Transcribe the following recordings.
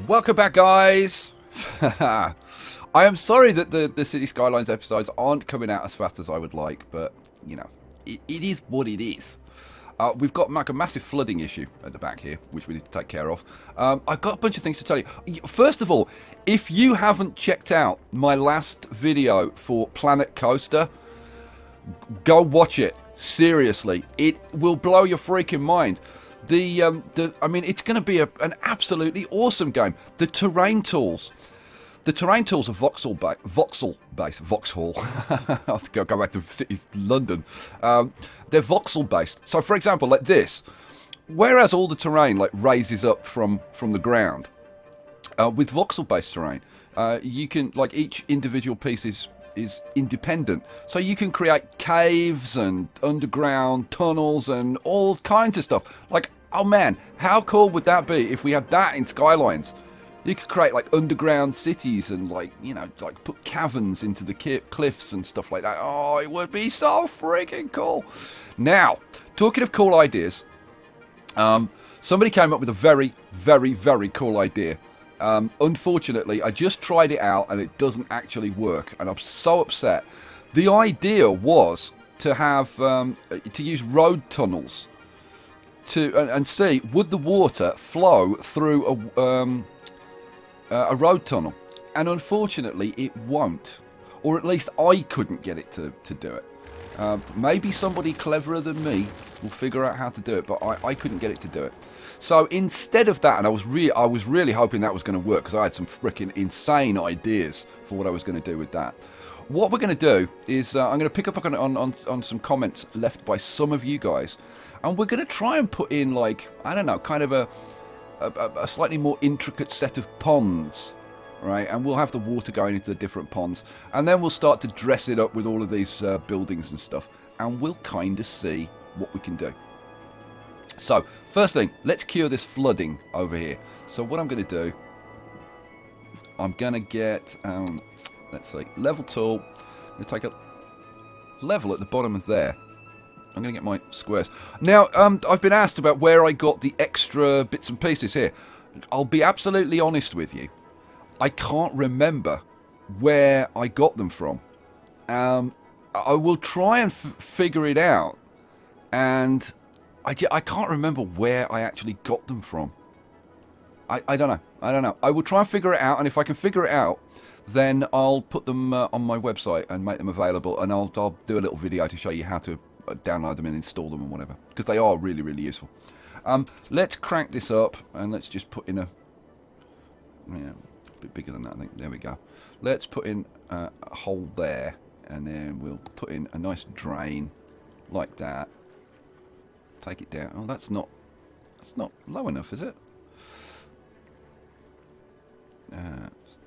Welcome back, guys. I am sorry that the City Skylines episodes aren't coming out as fast as I would like, but, you know, it is what it is. We've got like a massive flooding issue at the back here, which we need to take care of. I've got a bunch of things to tell you. First of all, if you haven't checked out my last video for Planet Coaster, go watch it. Seriously, it will blow your freaking mind. I mean, it's going to be an absolutely awesome game. The terrain tools are voxel based. Vauxhall. I have to go back to Cities London. They're voxel based. So, for example, like this, whereas all the terrain like raises up from the ground, with voxel based terrain, you can like each individual piece is independent. So you can create caves and underground tunnels and all kinds of stuff. Like, oh man, how cool would that be if we had that in Skylines? You could create like underground cities and like, you know, like put caverns into the cliffs and stuff like that. Oh, it would be so freaking cool. Now, talking of cool ideas, somebody came up with a very, very, very cool idea. Unfortunately, I just tried it out and it doesn't actually work, and I'm so upset. The idea was to have to use road tunnels and see would the water flow through a road tunnel, and unfortunately it won't, or at least I couldn't get it to do it. Maybe somebody cleverer than me will figure out how to do it, but I couldn't get it to do it. So instead of that, and I was really hoping that was going to work, because I had some freaking insane ideas for what I was going to do with that. What we're going to do is I'm going to pick up on some comments left by some of you guys, and we're going to try and put in, like, I don't know, kind of a slightly more intricate set of ponds, right? And we'll have the water going into the different ponds, and then we'll start to dress it up with all of these buildings and stuff, and we'll kind of see what we can do. So, first thing, let's cure this flooding over here. So what I'm going to do, I'm going to get, let's see, level tool. I'm going to take a level at the bottom of there. I'm going to get my squares. Now, I've been asked about where I got the extra bits and pieces here. I'll be absolutely honest with you. I can't remember where I got them from. I will try and figure it out, and I can't remember where I actually got them from. I don't know. I will try and figure it out, and if I can figure it out, then I'll put them on my website and make them available, and I'll do a little video to show you how to download them and install them and whatever, because they are really, really useful. Let's crank this up, and let's just put in a bit bigger than that, I think. There we go. Let's put in a hole there, and then we'll put in a nice drain like that. Take it down. Oh, that's not low enough, is it?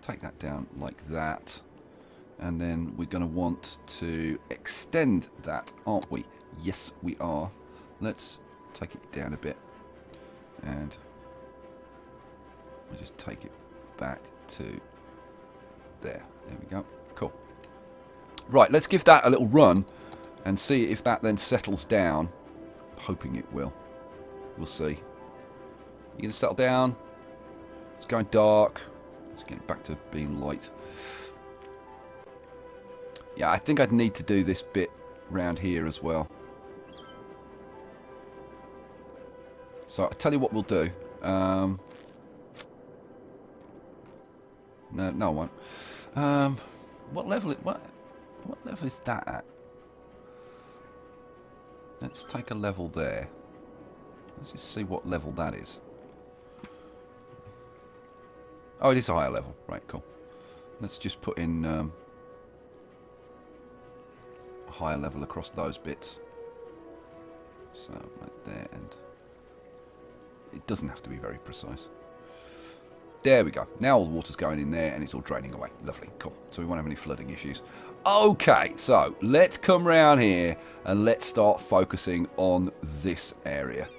Take that down like that, and then we're going to want to extend that, aren't we? Yes, we are. Let's take it down a bit, and we'll just take it back to there. There we go. Cool. Right, let's give that a little run and see if that then settles down. Hoping it will. We'll see. You gonna settle down? It's going dark. Let's get back to being light. Yeah, I think I'd need to do this bit round here as well. So I'll tell you what we'll do. No, I won't. What level? What level is that at? Let's take a level there. Let's just see what level that is. Oh, it is a higher level. Right, cool. Let's just put in a higher level across those bits. So, right there, and it doesn't have to be very precise. There we go. Now all the water's going in there and it's all draining away. Lovely. Cool. So we won't have any flooding issues. Okay, so let's come round here and let's start focusing on this area,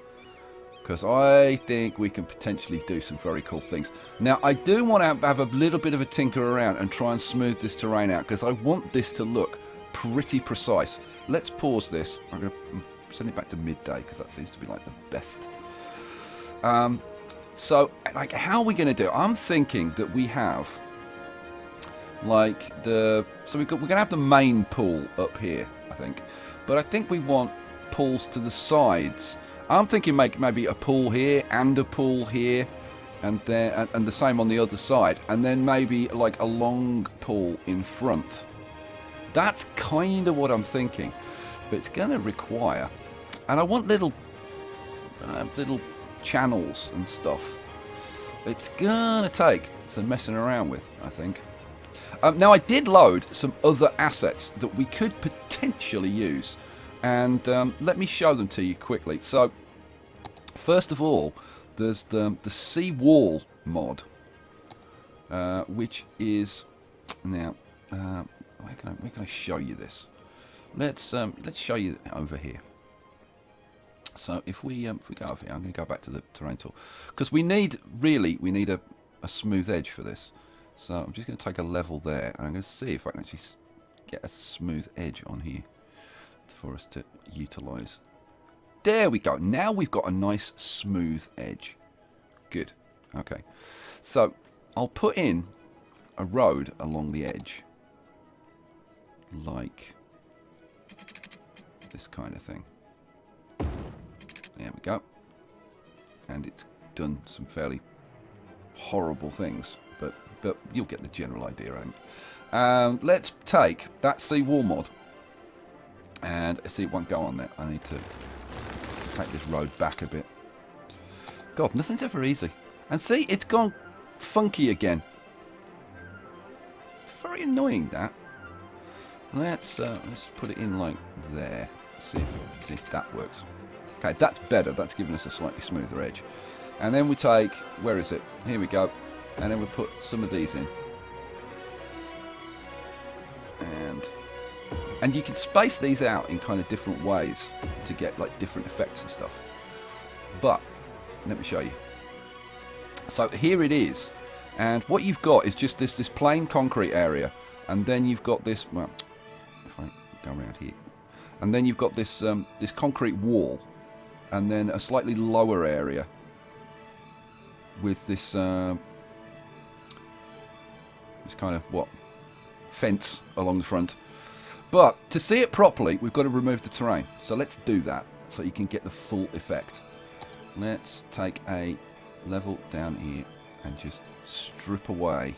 because I think we can potentially do some very cool things. Now, I do want to have a little bit of a tinker around and try and smooth this terrain out, because I want this to look pretty precise. Let's pause this. I'm going to send it back to midday, because that seems to be like the best. So, like, how are we going to do it? I'm thinking that we have, like, we're going to have the main pool up here, I think. But I think we want pools to the sides. I'm thinking maybe a pool here and a pool here, and then and the same on the other side, and then maybe like a long pool in front. That's kind of what I'm thinking, but it's going to require, and I want little channels and stuff. It's going to take some messing around with, I think. Now I did load some other assets that we could potentially use, and let me show them to you quickly. So first of all, there's the sea wall mod, which is now where can I show you this? Let's show you over here. So if we go over here, I'm going to go back to the terrain tool, because we need a smooth edge for this. So I'm just going to take a level there, and I'm going to see if I can actually get a smooth edge on here for us to utilize. There we go. Now we've got a nice smooth edge. Good. Okay. So I'll put in a road along the edge, like this kind of thing. There we go. And it's done some fairly horrible things, but you'll get the general idea, I think. Let's take that seawall mod, and see, it won't go on there. I need to take this road back a bit. God, nothing's ever easy. And see, it's gone funky again. It's very annoying, that. Let's put it in like there. See if that works. Okay, that's better. That's giving us a slightly smoother edge. And then we take, where is it? Here we go. And then we put some of these in. And you can space these out in kind of different ways to get like different effects and stuff. But let me show you. So here it is. And what you've got is just this plain concrete area. And then you've got this, well, if I go around here. And then you've got this this concrete wall. And then a slightly lower area with this this kind of fence along the front. But to see it properly, we've got to remove the terrain. So let's do that so you can get the full effect. Let's take a level down here and just strip away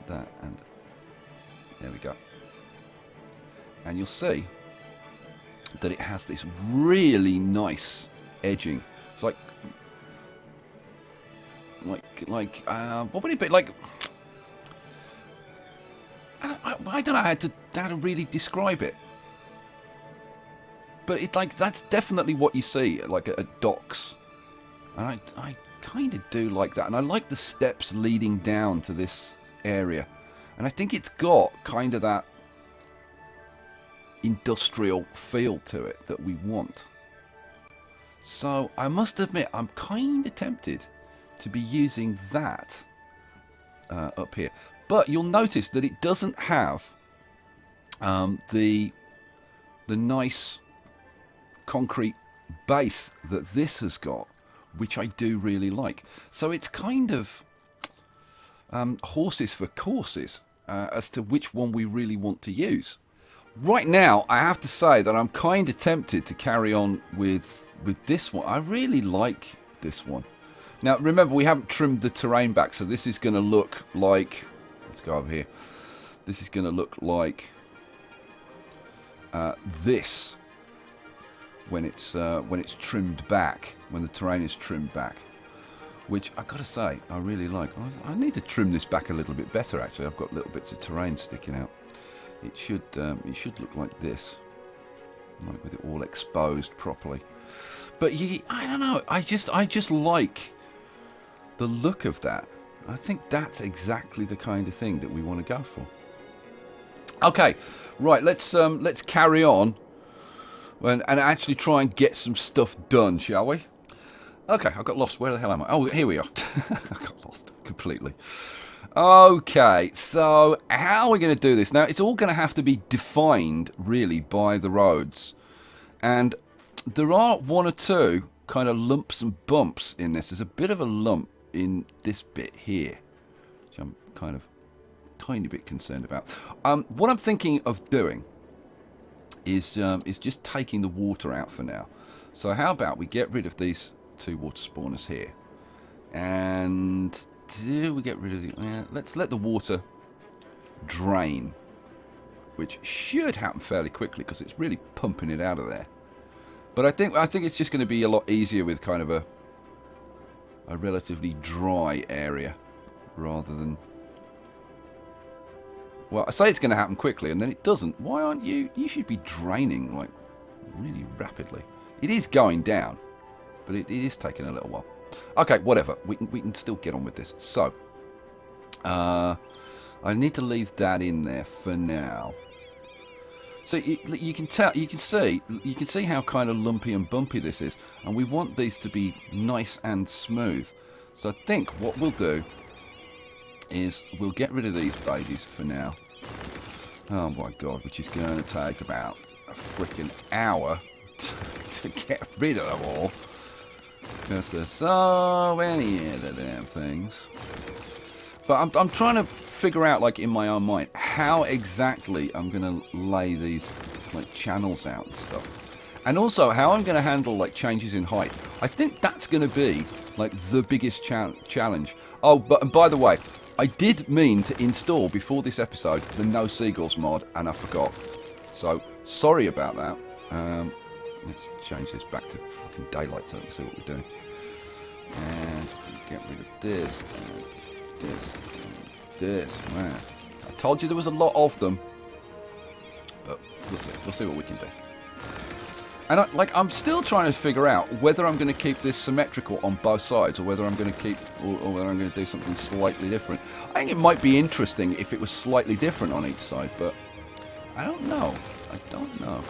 that, and there we go. And you'll see that it has this really nice edging. It's like what would it be like? I don't know how to really describe it, but it's like that's definitely what you see like at docks, and I kind of do like that, and I like the steps leading down to this area, and I think it's got kind of that industrial feel to it that we want. So I must admit, I'm kind of tempted to be using that up here. But you'll notice that it doesn't have the nice concrete base that this has got, which I do really like. So it's kind of horses for courses as to which one we really want to use. Right now, I have to say that I'm kind of tempted to carry on with this one. I really like this one. Now, remember, we haven't trimmed the terrain back, so this is going to look like... Let's go over here. This is going to look like this when it's trimmed back, when the terrain is trimmed back, which I gotta say I really like. I need to trim this back a little bit better. Actually, I've got little bits of terrain sticking out. It should look like this, like with it all exposed properly. But I don't know. I just like the look of that. I think that's exactly the kind of thing that we want to go for. Okay, right. Let's carry on and actually try and get some stuff done, shall we? Okay, I got lost. Where the hell am I? Oh, here we are. I got lost completely. Okay, so how are we going to do this? Now, it's all going to have to be defined, really, by the roads. And there are one or two kind of lumps and bumps in this. There's a bit of a lump in this bit here, which I'm kind of tiny bit concerned about. What I'm thinking of doing is just taking the water out for now. So how about we get rid of these 2 water spawners here, and do we get rid of the? Let's let the water drain, which should happen fairly quickly because it's really pumping it out of there. But I think it's just going to be a lot easier with kind of a relatively dry area rather than. Well, I say it's going to happen quickly, and then it doesn't. Why aren't you? You should be draining, like, really rapidly. It is going down, but it is taking a little while. Okay, whatever. We can still get on with this. So, I need to leave that in there for now. So you can tell, you can see how kind of lumpy and bumpy this is, and we want these to be nice and smooth. So I think what we'll do is we'll get rid of these babies for now. Oh my god, which is going to take about a freaking hour to get rid of them all, because there's so many of the damn things. But I'm trying to figure out, like, in my own mind, how exactly I'm going to lay these, like, channels out and stuff. And also how I'm going to handle, like, changes in height. I think that's going to be, like, the biggest challenge. Oh, but by the way, I did mean to install, before this episode, the No Seagulls mod, and I forgot. So, sorry about that. Let's change this back to fucking daylight so we can see what we're doing. And get rid of this, and this, and this. Man, I told you there was a lot of them. But we'll see. We'll see what we can do. And I'm still trying to figure out whether I'm going to keep this symmetrical on both sides, or whether I'm going to keep, or whether I'm going to do something slightly different. I think it might be interesting if it was slightly different on each side, but I don't know. I don't know.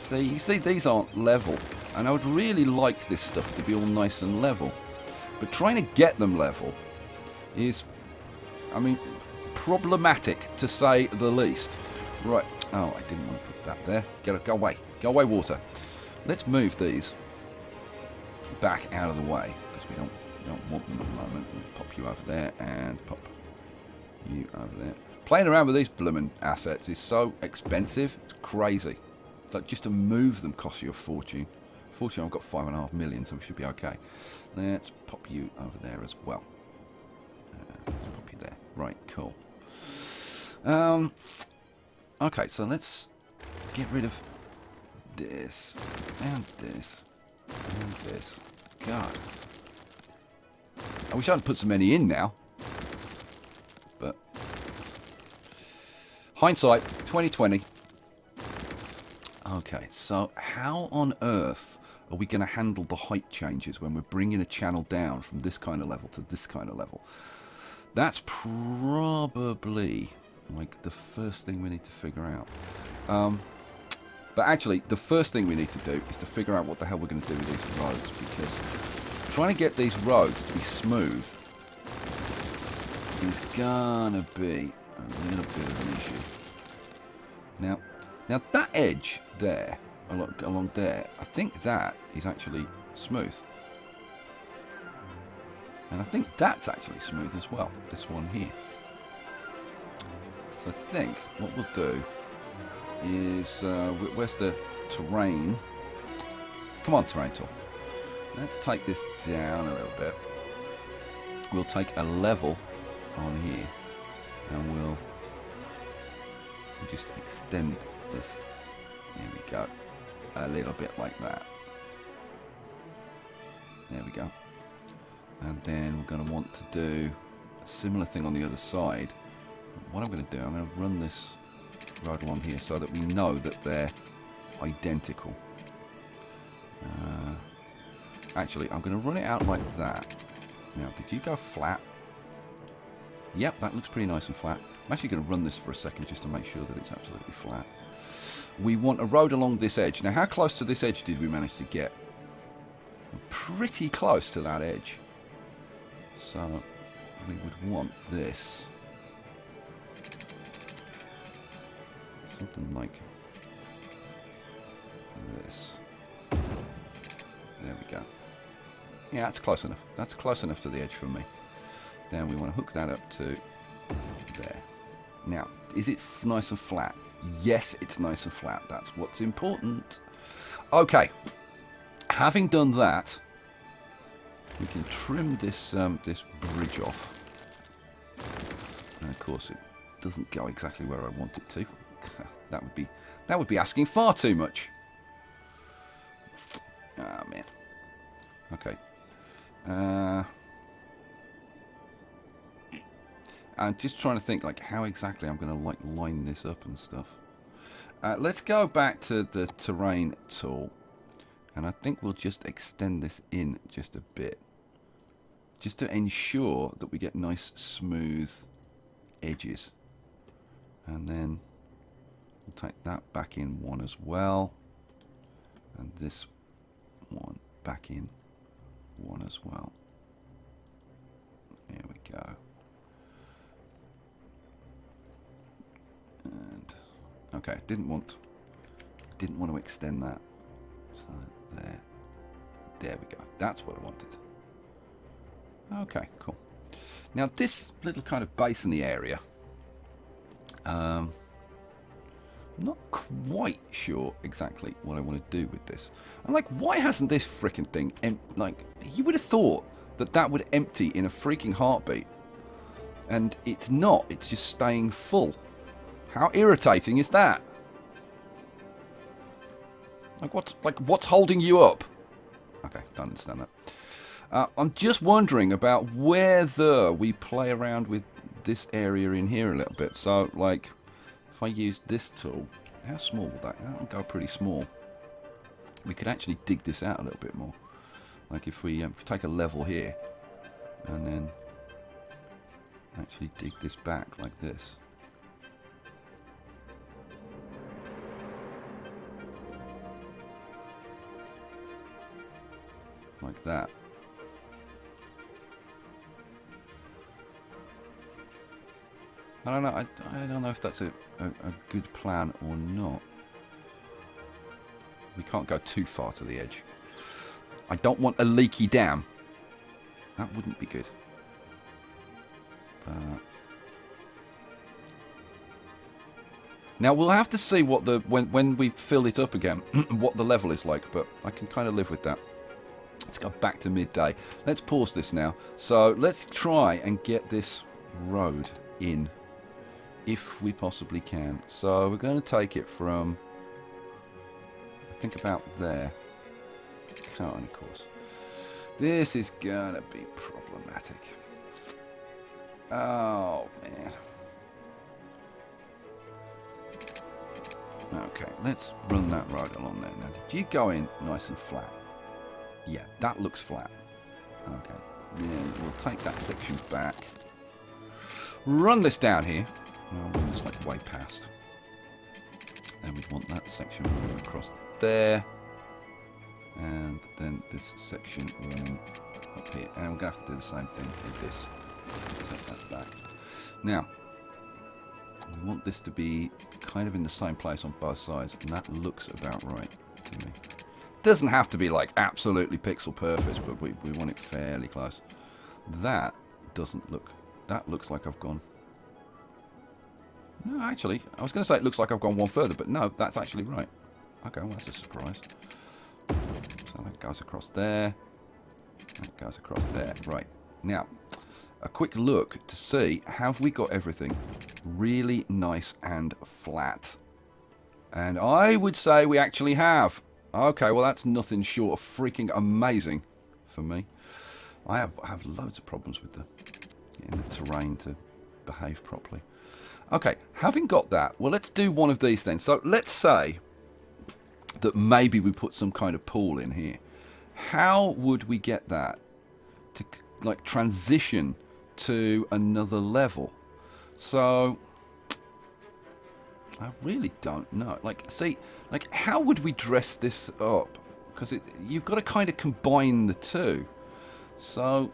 See, you see, these aren't level, and I would really like this stuff to be all nice and level. But trying to get them level is, I mean, problematic to say the least. Right. Oh, I didn't want to put that there. Go away. Go away, water. Let's move these back out of the way, because we don't want them at the moment. Let's pop you over there and pop you over there. Playing around with these blooming assets is so expensive. It's crazy. Like, just to move them costs you a fortune. Fortunately, I've got 5.5 million, so we should be okay. Let's pop you over there as well. Let's pop you there. Right, cool. Okay, so let's get rid of this, and this, and this. God. I wish I hadn't put so many in now. But hindsight, 2020. Okay, so how on earth are we going to handle the height changes when we're bringing a channel down from this kind of level to this kind of level? That's probably, like, the first thing we need to figure out. But actually, the first thing we need to do is to figure out what the hell we're going to do with these roads, because trying to get these roads to be smooth is gonna be a little bit of an issue. Now that edge there, along there, I think that is actually smooth. And I think that's actually smooth as well, this one here. So I think what we'll do is, where's the terrain? Come on, terrain tool. Let's take this down a little bit. We'll take a level on here, and we'll just extend this. There we go. A little bit like that. There we go. And then we're going to want to do a similar thing on the other side. What I'm going to do, I'm going to run this road along here so that we know that they're identical. Actually, I'm going to run it out like that. Now, did you go flat? Yep, that looks pretty nice and flat. I'm actually going to run this for a second just to make sure that it's absolutely flat. We want a road along this edge. Now, how close to this edge did we manage to get? Pretty close to that edge. So, we would want this. Something like this. There we go. Yeah, that's close enough. That's close enough to the edge for me. Then we want to hook that up to there. Now, is it nice and flat? Yes, it's nice and flat. That's what's important. Okay. Having done that, we can trim this this bridge off. And of course, it doesn't go exactly where I want it to. that would be asking far too much. Ah, man. Okay. I'm just trying to think like how exactly I'm going to like line this up and stuff. Let's go back to the terrain tool, and I think we'll just extend this in just a bit, just to ensure that we get nice smooth edges. And then we'll take that back in one as well, and this one back in one as well. There we go. And okay, didn't want to extend that. So there we go. That's what I wanted. Okay, cool. Now this little kind of basiny area, I'm not quite sure exactly what I want to do with this. I'm like, why hasn't this freaking thing like, you would have thought that would empty in a freaking heartbeat, and it's not. It's just staying full. How irritating is that? Like what's holding you up? Okay, don't understand that. I'm just wondering about whether we play around with this area in here a little bit. So, like, if I use this tool, how small will that? That'll go pretty small. We could actually dig this out a little bit more. Like if we take a level here, and then actually dig this back like this. Like that. I don't know. I don't know if that's a good plan or not. We can't go too far to the edge. I don't want a leaky dam. That wouldn't be good. Now we'll have to see what the when we fill it up again, what the level is like. But I can kind of live with that. Let's go back to midday. Let's pause this now. So let's try and get this road in, if we possibly can. So we're going to take it from, I think, about there. Can't, of course. This is going to be problematic. Oh, man. Okay, let's run that road along there. Now, did you go in nice and flat? Yeah, that looks flat. Okay, then we'll take that section back. Run this down here. Well, it's like way past. And we'd want that section running across there. And then this section running up here. And we're going to have to do the same thing with this. Take that back. Now, we want this to be kind of in the same place on both sides. And that looks about right to me. Doesn't have to be like absolutely pixel perfect, but we want it fairly close. That doesn't look... That looks like I've gone... No, actually, I was going to say it looks like I've gone one further, but no, that's actually right. Okay, well, that's a surprise. So that goes across there. That goes across there. Right. Now, a quick look to see, have we got everything really nice and flat? And I would say we actually have. Okay, well, that's nothing short of freaking amazing for me. I have loads of problems with getting the terrain to behave properly. Okay, having got that, well, let's do one of these then. So let's say that maybe we put some kind of pool in here. How would we get that to like transition to another level? So I really don't know. Like, see, like, how would we dress this up? Because you've got to kind of combine the two. So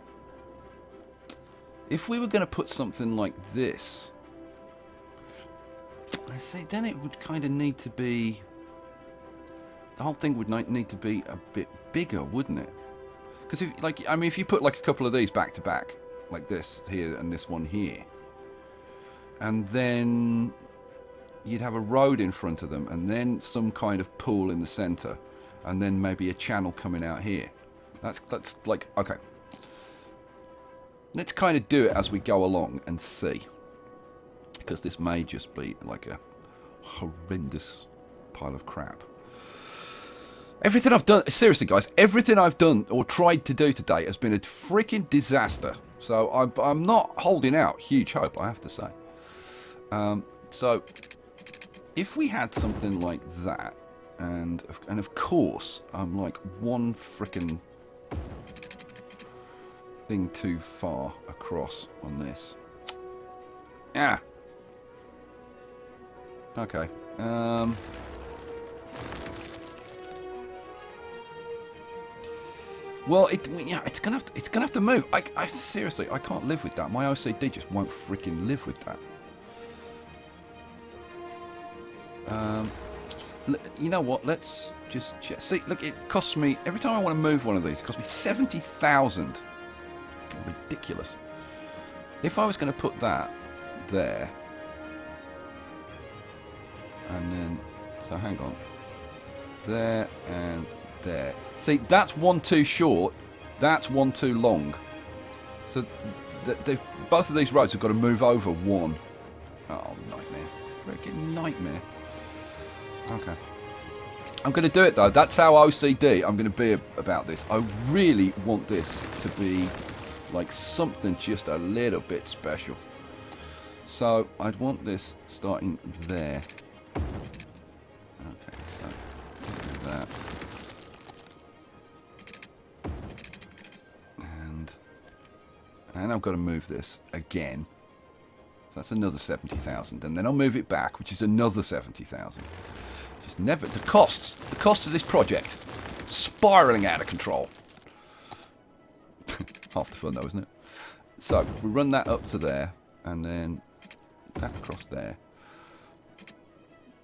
if we were going to put something like this, I see, then it would kind of need to be whole thing would need to be a bit bigger, wouldn't it? Because if, like, I mean, if you put like a couple of these back to back, like this here and this one here, and then you'd have a road in front of them, and then some kind of pool in the centre, and then maybe a channel coming out here. That's like, okay. Let's kind of do it as we go along and see, because this may just be like a horrendous pile of crap. Everything I've done, seriously guys, everything I've done or tried to do today has been a freaking disaster. So I'm not holding out huge hope, I have to say. So if we had something like that, and of course I'm like one freaking thing too far across on this. Yeah. Okay. Well, it's gonna have to move. I seriously, I can't live with that. My OCD just won't freaking live with that. You know what? Let's just check. See, look, it costs me every time I want to move one of these. It costs me 70,000. Ridiculous. If I was going to put that there, and then so hang on, there and there. See, that's one too short. That's one too long. So both of these roads have got to move over one. Oh, nightmare! Freaking nightmare. Okay. I'm going to do it though. That's how OCD I'm going to be about this. I really want this to be like something just a little bit special. So I'd want this starting there. Okay, so do that. And I've got to move this again. So that's another 70,000. And then I'll move it back, which is another 70,000. Just never... The cost of this project, spiralling out of control. Half the fun though, isn't it? So, we run that up to there, and then that across there.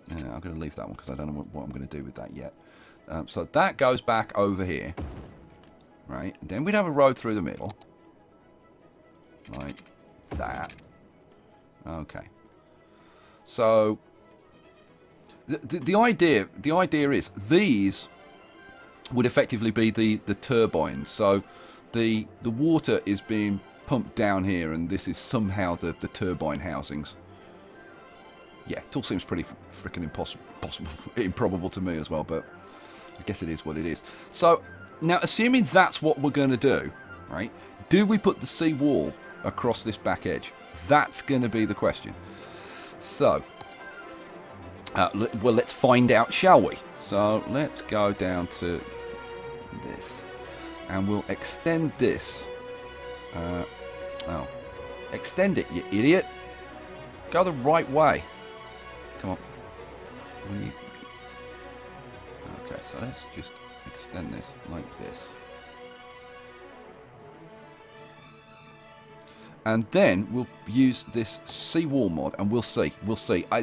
Yeah, I'm going to leave that one because I don't know what I'm going to do with that yet. So that goes back over here. Right? And then we'd have a road through the middle. Like that. Okay. So the idea is these would effectively be the turbines. So the water is being pumped down here, and this is somehow the turbine housings. Yeah, it all seems pretty freaking improbable to me as well, but I guess it is what it is. So now, assuming that's what we're going to do, right? Do we put the seawall across this back edge? That's going to be the question. So, well, let's find out, shall we? So let's go down to this, and we'll extend this. Extend it, you idiot! Go the right way. Come on. Okay, so let's just extend this like this. And then we'll use this seawall mod, and we'll see.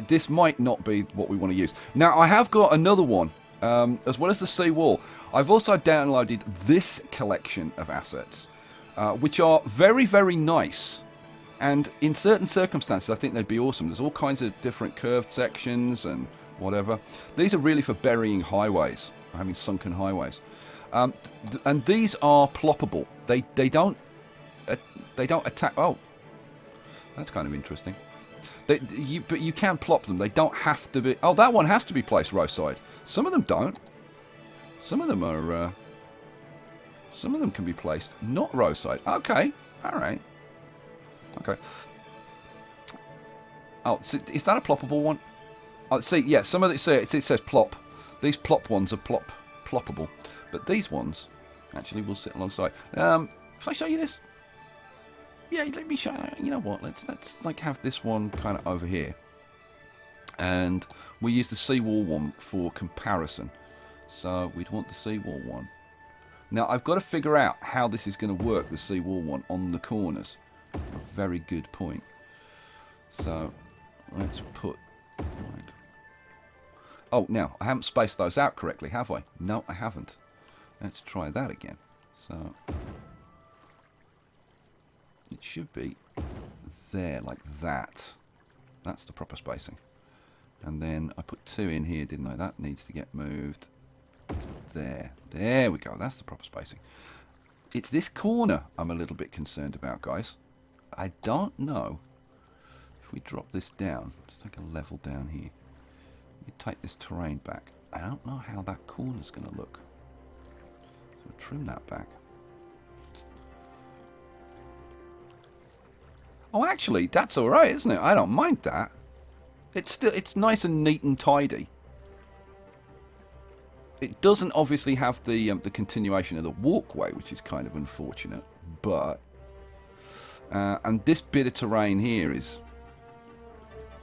This might not be what we want to use. Now, I have got another one, as well as the seawall. I've also downloaded this collection of assets, which are very, very nice. And in certain circumstances, I think they'd be awesome. There's all kinds of different curved sections and whatever. These are really for burying highways, having sunken highways. And these are ploppable. They don't attack. Oh, that's kind of interesting. But you can plop them. They don't have to be. Oh, that one has to be placed roadside. Some of them don't. Some of them are. Some of them can be placed not roadside. Okay, all right. Okay. Oh, so is that a ploppable one? Oh, see, yeah. Some of it says plop. These plop ones are ploppable, but these ones actually will sit alongside. Can I show you this? Yeah, let me show you. You know what? Let's like have this one kind of over here, and we use the seawall one for comparison. So we'd want the seawall one. Now I've got to figure out how this is going to work. The seawall one on the corners. A very good point. So let's put like Oh, now, I haven't spaced those out correctly, have I? No, I haven't. Let's try that again. So, it should be there, like that. That's the proper spacing. And then I put 2 in here, didn't I? That needs to get moved there. There we go. That's the proper spacing. It's this corner I'm a little bit concerned about, guys. I don't know if we drop this down. Just take a level down here. You take this terrain back. I don't know how that corner's going to look. So we'll trim that back. Oh, actually, that's all right, isn't it? I don't mind that. It's nice and neat and tidy. It doesn't obviously have the continuation of the walkway, which is kind of unfortunate. But and this bit of terrain here is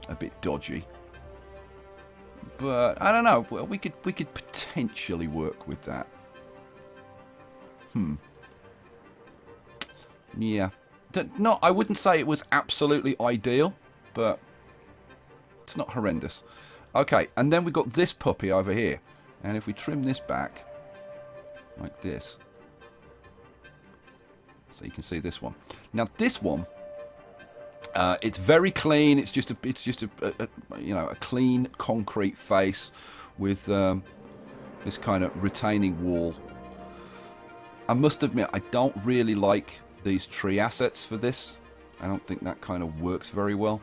a bit dodgy. But I don't know. We could potentially work with that. Yeah. No, I wouldn't say it was absolutely ideal, but it's not horrendous. Okay, and then we've got this puppy over here. And if we trim this back, like this, so you can see this one. Now this one, it's very clean. It's just a you know, a clean concrete face with this kind of retaining wall. I must admit, I don't really like these tree assets for this. I don't think that kind of works very well.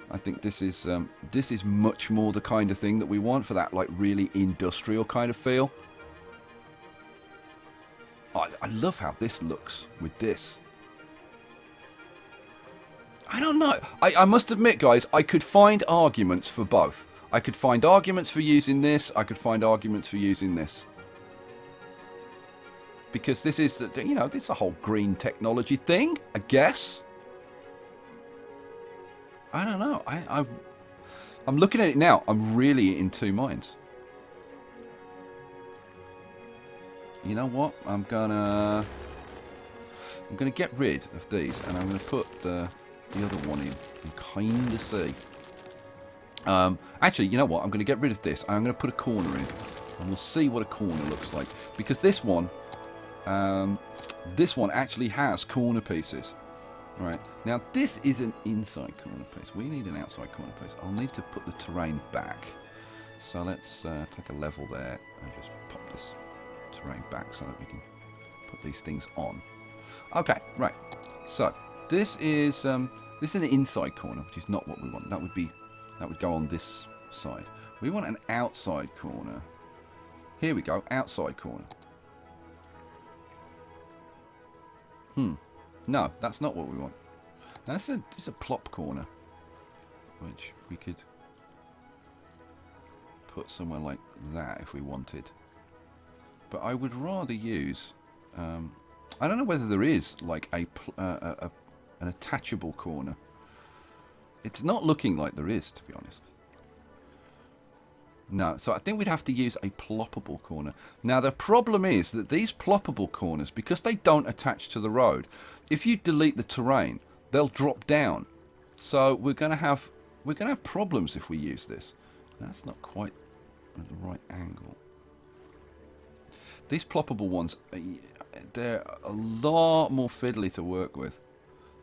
I think this is much more the kind of thing that we want for that, like, really industrial kind of feel. I love how this looks with this. I don't know. I must admit, guys, I could find arguments for both. I could find arguments for using this. I could find arguments for using this. Because this is, you know, this is a whole green technology thing, I guess. I don't know. I'm looking at it now. I'm really in two minds. You know what? I'm gonna get rid of these, and I'm gonna put the other one in and kind of see. Actually, you know what? I'm gonna get rid of this. I'm gonna put a corner in, and we'll see what a corner looks like. Because this one actually has corner pieces. Right, now this is an inside corner piece. We need an outside corner piece. I'll need to put the terrain back. So let's take a level there and just pop this terrain back so that we can put these things on. Okay, right. So this is an inside corner, which is not what we want. That would go on this side. We want an outside corner. Here we go, outside corner. No, that's not what we want. That's just a plop corner, which we could put somewhere like that if we wanted. But I would rather use. I don't know whether there is like an attachable corner. It's not looking like there is, to be honest. No, so I think we'd have to use a ploppable corner. Now the problem is that these ploppable corners, because they don't attach to the road, if you delete the terrain, they'll drop down. So we're going to have problems if we use this. That's not quite at the right angle. These ploppable ones, they're a lot more fiddly to work with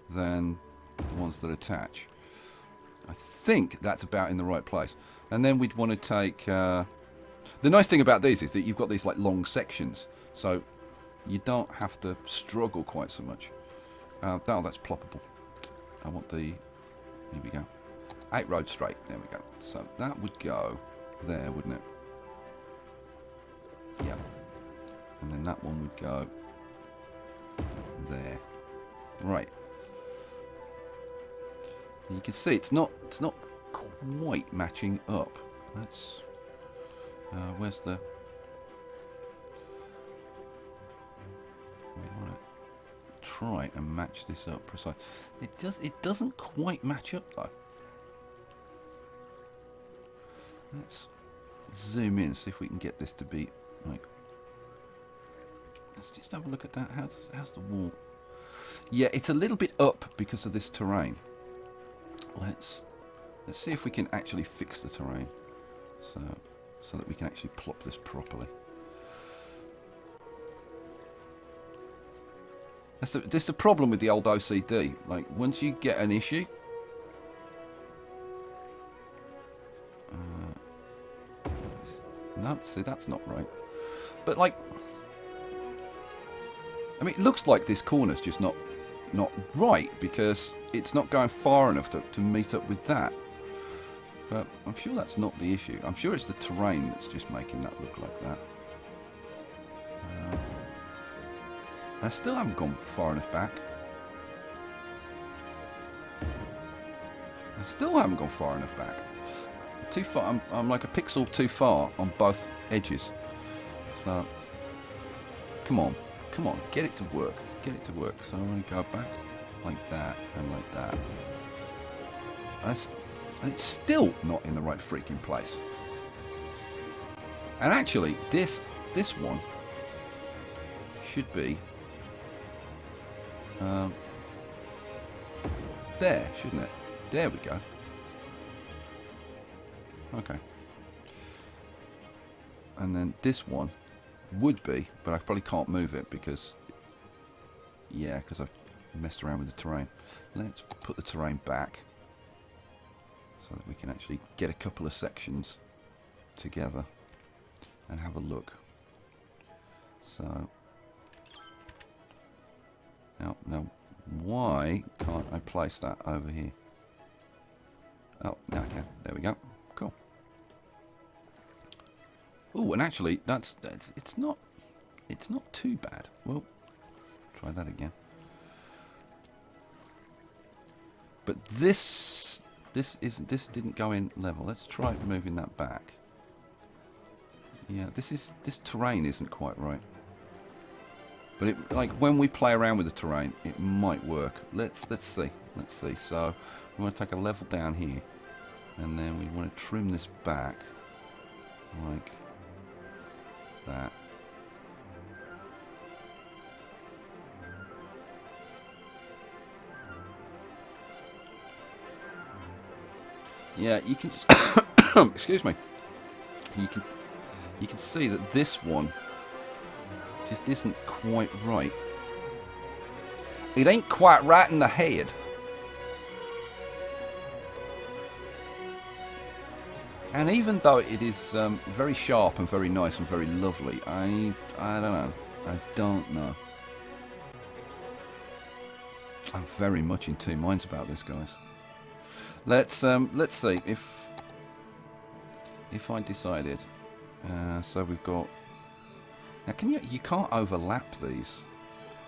than the ones that attach. I think that's about in the right place. And then we'd want to take... the nice thing about these is that you've got these like long sections, so you don't have to struggle quite so much. That's ploppable. I want the... Here we go. 8 road straight. There we go. So that would go there, wouldn't it? Yeah. And then that one would go there. Right. And you can see it's not quite matching up. That's where's the... We want to try and match this up precisely. It doesn't quite match up though. Let's zoom in, see if we can get this to be like... Let's just have a look at that. How's the wall? Yeah, it's a little bit up because of this terrain. Let's see if we can actually fix the terrain. so that we can actually plop this properly. That's the problem with the old OCD. Like, once you get an issue, no, see, that's not right. But like, I mean, it looks like this corner's just not right because it's not going far enough to meet up with that. But I'm sure that's not the issue. I'm sure it's the terrain that's just making that look like that. I still haven't gone far enough back. I still haven't gone far enough back. Too far. I'm like a pixel too far on both edges. So, come on, get it to work. Get it to work. So I'm going to go back like that and like that. And it's still not in the right freaking place. And actually, this one should be there, shouldn't it? There we go. Okay. And then this one would be, but I probably can't move it because, yeah, because I've messed around with the terrain. Let's put the terrain back so that we can actually get a couple of sections together and have a look. So, now why can't I place that over here? Oh, now I can. There we go. Cool. Oh, and actually, it's not too bad. Well, try that again. But this didn't go in level. Let's try moving that back. Yeah, this terrain isn't quite right. But it, like, when we play around with the terrain, it might work. Let's see. Let's see. So we want to take a level down here, and then we want to trim this back like that. Yeah, you can. Excuse me. You can see that this one just isn't quite right. It ain't quite right in the head. And even though it is very sharp and very nice and very lovely, I don't know. I don't know. I'm very much in two minds about this, guys. Let's see if I decided. So we've got. Now, you can't overlap these,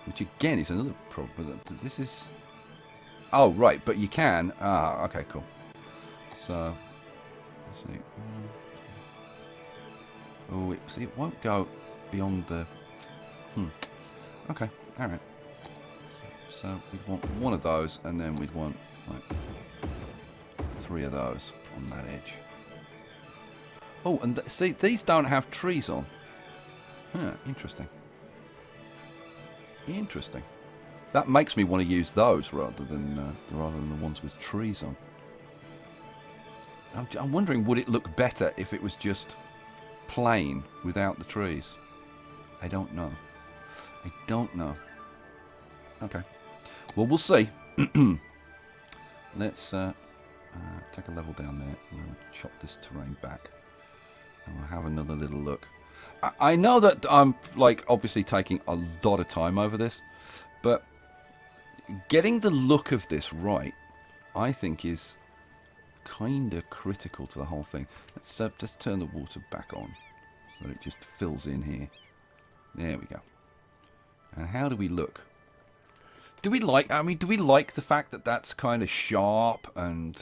which again is another problem. This is. Oh right, but you can. Ah, okay, cool. So let's see. Oh, see, it won't go beyond the. Okay, all right. So we'd want one of those, and then we'd want like 3 of those on that edge. Oh, and see, these don't have trees on. Huh, interesting. Interesting. That makes me want to use those rather than the ones with trees on. I'm wondering, would it look better if it was just plain without the trees? I don't know. I don't know. Okay. Well, we'll see. Let's take a level down there. We'll chop this terrain back. And we'll have another little look. I know that I'm, like, obviously taking a lot of time over this, but getting the look of this right, I think, is kind of critical to the whole thing. Let's just turn the water back on so that it just fills in here. There we go. And how do we look? Do we like the fact that that's kind of sharp and...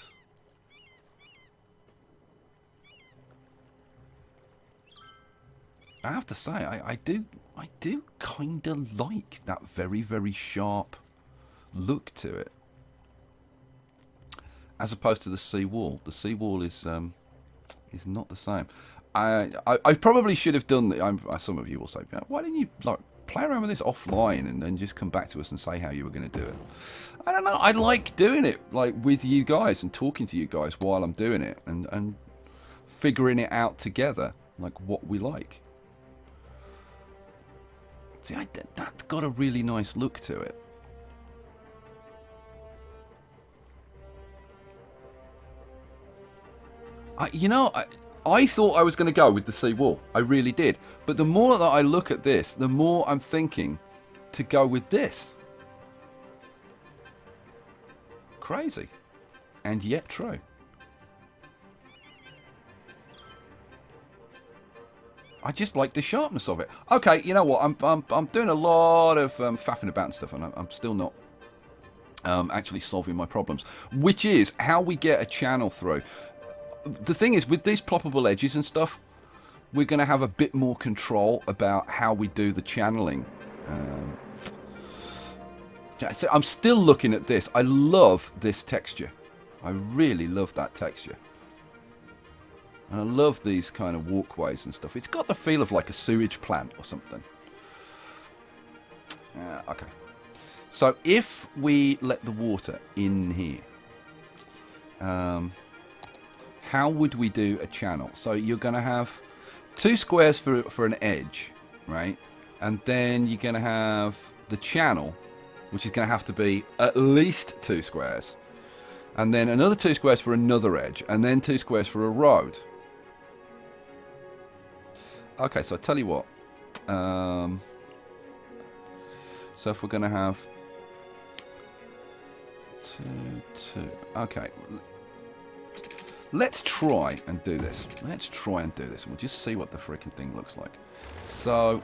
I have to say, I do kind of like that very, very sharp look to it, as opposed to the seawall. The seawall is not the same. I probably should have done that. Some of you will say, why didn't you like play around with this offline and then just come back to us and say how you were going to do it? I don't know. I like doing it like with you guys and talking to you guys while I'm doing it and figuring it out together, like what we like. See, that's got a really nice look to it. I thought I was going to go with the sea wall. I really did. But the more that I look at this, the more I'm thinking to go with this. Crazy. And yet true. I just like the sharpness of it. Okay, you know what? I'm doing a lot of faffing about and stuff, and I'm still not actually solving my problems, which is how we get a channel through. The thing is, with these ploppable edges and stuff, we're going to have a bit more control about how we do the channeling. Yeah, so I'm still looking at this. I love this texture. I really love that texture. And I love these kind of walkways and stuff. It's got the feel of like a sewage plant or something. Okay. So if we let the water in here, how would we do a channel? So you're going to have 2 squares for an edge, right? And then you're going to have the channel, which is going to have to be at least 2 squares. And then another 2 squares for another edge. And then 2 squares for a road. Okay, so I tell you what. So if we're going to have 2, 2. Okay. Let's try and do this. Let's try and do this. And we'll just see what the freaking thing looks like. So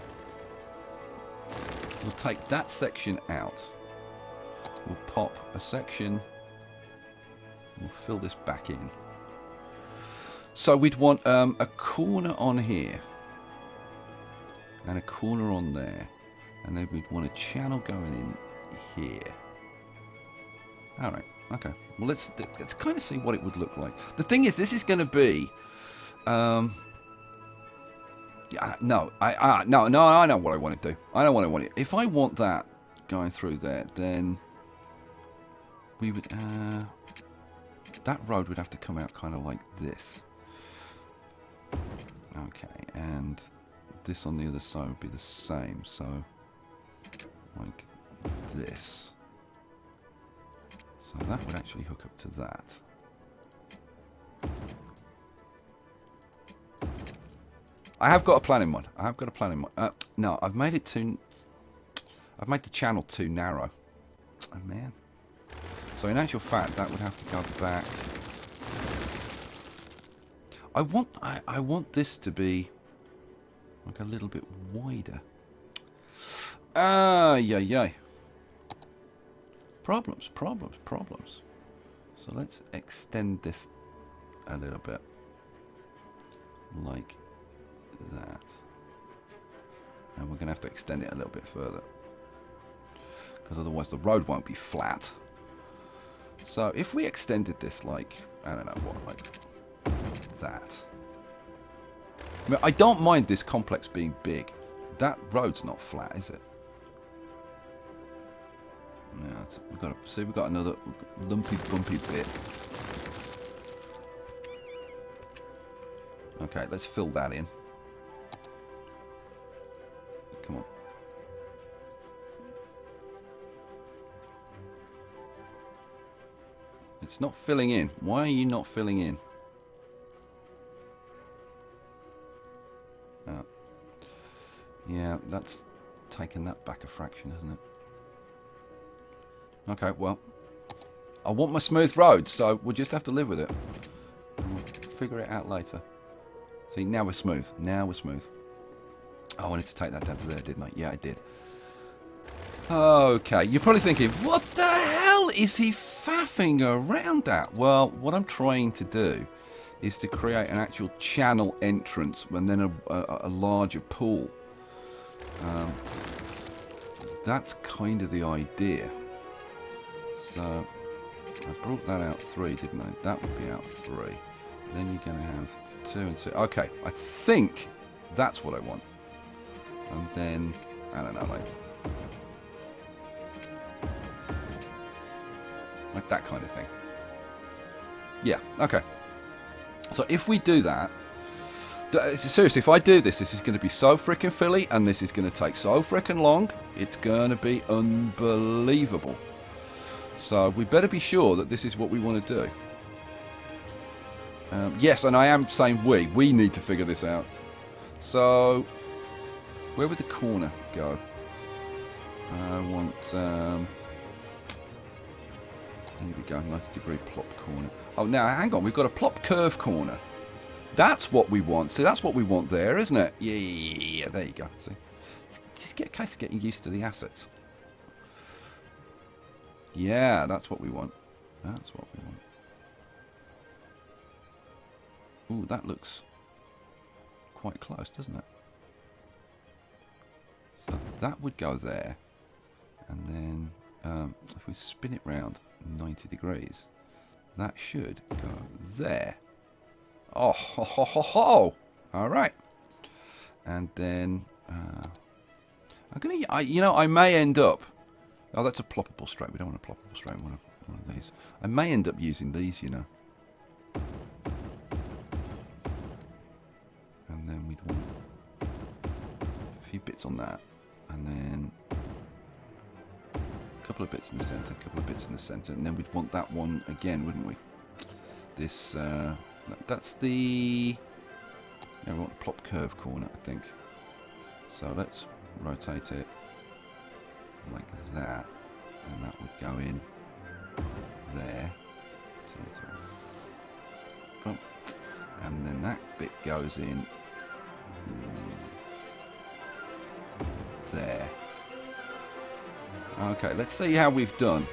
we'll take that section out. We'll pop a section. We'll fill this back in. So we'd want a corner on here. And a corner on there. And then we'd want a channel going in here. Alright, okay. Well, let's kind of see what it would look like. The thing is, this is going to be... no, I know what I want to do. I know what I want to do. If I want that going through there, then we would... that road would have to come out kind of like this. Okay, and this on the other side would be the same. So, like this. So that would actually hook up to that. I have got a plan in mind. I have got a plan in mind. No, I've made it too... I've made the channel too narrow. Oh, man. So in actual fact, that would have to go back. I want this to be like a little bit wider. Yeah. Problems. So let's extend this a little bit. Like that. And we're going to have to extend it a little bit further. Because otherwise the road won't be flat. So if we extended this like, I don't know what, like that. I mean, I don't mind this complex being big. That road's not flat, is it? Yeah, we've got another lumpy bumpy bit. Okay, let's fill that in. Come on. It's not filling in. Why are you not filling in? Yeah, that's taken that back a fraction, isn't it? Okay, well, I want my smooth road, so we'll just have to live with it. We'll figure it out later. See, now we're smooth. Now we're smooth. Oh, I wanted to take that down to there, didn't I? Yeah, I did. Okay, you're probably thinking, what the hell is he faffing around at? Well, what I'm trying to do is to create an actual channel entrance and then a larger pool. That's kind of the idea. So, I brought that out 3, didn't I? That would be out 3. Then you're going to have 2 and 2. Okay, I think that's what I want. And then, I don't know, like that kind of thing. Yeah, okay. So if we do that, Seriously, if I do this, this is going to be so freaking filly, and this is going to take so freaking long. It's going to be unbelievable. So we better be sure that this is what we want to do. Yes, and I am saying we need to figure this out. So where would the corner go? I want here we go, 90-degree plop corner. Oh, now hang on, we've got a plop curve corner. That's what we want. See, that's what we want there, isn't it? Yeah, there you go. See, just get a case of getting used to the assets. Yeah, that's what we want. That's what we want. Ooh, that looks quite close, doesn't it? So that would go there, and then if we spin it round 90 degrees, that should go there. Oh, ho, ho, ho, ho. All right. And then I'm gonna, I may end up. Oh, that's a ploppable straight. We don't want a ploppable straight. We want one of these. I may end up using these, you know. And then we'd want a few bits on that, and then a couple of bits in the centre, a couple of bits in the centre, and then we'd want that one again, wouldn't we? This. That's the... we want the plop curve corner, I think. So let's rotate it like that, and that would go in there. Boom. And then that bit goes in there. Okay, let's see how we've done.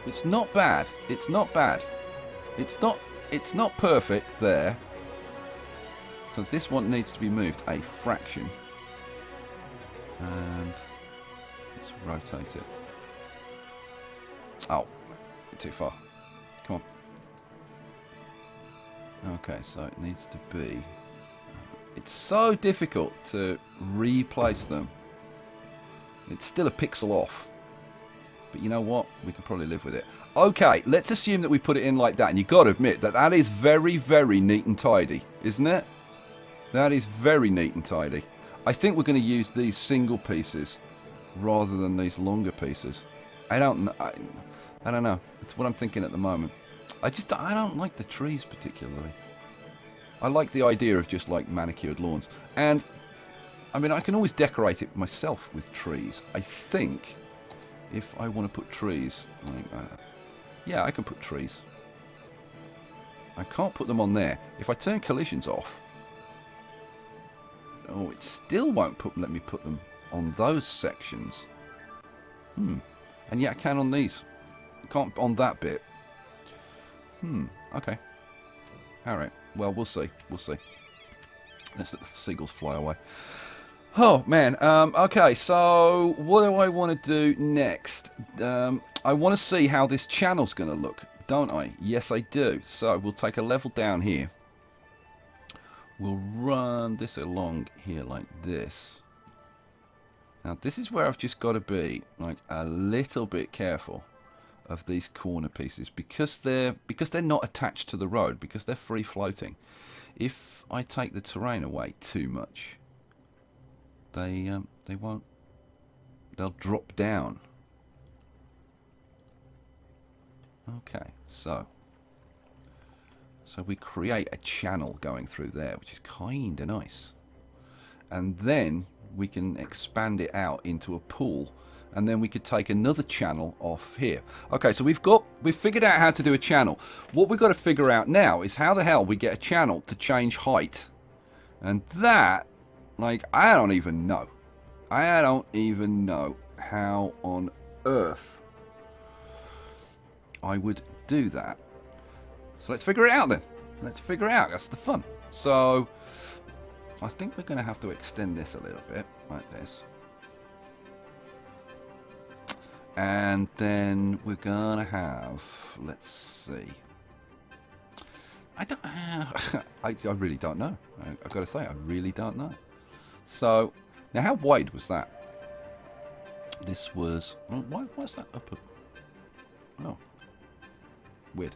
It's not bad. It's not bad. It's not perfect there. So this one needs to be moved a fraction. And let's rotate it. Oh, too far. Come on. Okay, so it needs to be... It's so difficult to replace them. It's still a pixel off. But you know what? We can probably live with it. Okay, let's assume that we put it in like that. And you've got to admit that that is very, very neat and tidy, isn't it? That is very neat and tidy. I think we're going to use these single pieces rather than these longer pieces. I don't know. It's what I'm thinking at the moment. I don't like the trees particularly. I like the idea of just like manicured lawns. And, I mean, I can always decorate it myself with trees. I think... If I want to put trees like that. Yeah, I can put trees. I can't put them on there. If I turn collisions off... Oh, it still won't let me put them on those sections. And yeah, I can on these. I can't on that bit. Okay. Alright. Well, we'll see. We'll see. Let's let the seagulls fly away. Oh, man. Okay, so what do I want to do next? I want to see how this channel's going to look, don't I? Yes, I do. So we'll take a level down here. We'll run this along here like this. Now, this is where I've just got to be like a little bit careful of these corner pieces because they're not attached to the road, because they're free floating. If I take the terrain away too much, they won't. They'll drop down. Okay, so we create a channel going through there, which is kind of nice, and then we can expand it out into a pool, and then we could take another channel off here. Okay, so we've figured out how to do a channel. What we've got to figure out now is how the hell we get a channel to change height, and that. Like, I don't even know. I don't even know how on earth I would do that. So let's figure it out then. Let's figure it out. That's the fun. So I think we're going to have to extend this a little bit, like this. And then we're going to have, let's see. I really don't know. I've got to say, I really don't know. So, now how wide was that? This was... why's that up? Oh. Weird.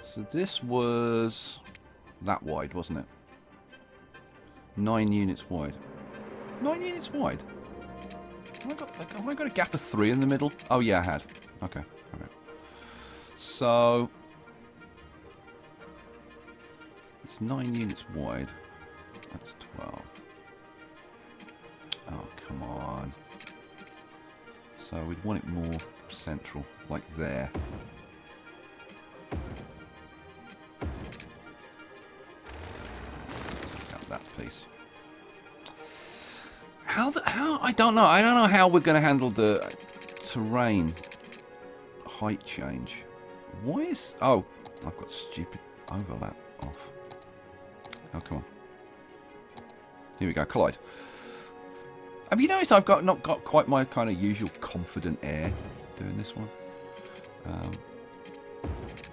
So this was that wide, wasn't it? 9 units wide. 9 units wide? Have I got a gap of 3 in the middle? Oh yeah, I had. Okay, alright. So it's 9 units wide. That's 12. Oh, come on. So we'd want it more central, like there. Take out that piece. How I don't know. I don't know how we're going to handle the terrain height change. Why is... Oh, I've got stupid overlap off. Oh, come on. Here we go, collide. Have you noticed I've not got quite my kind of usual confident air doing this one?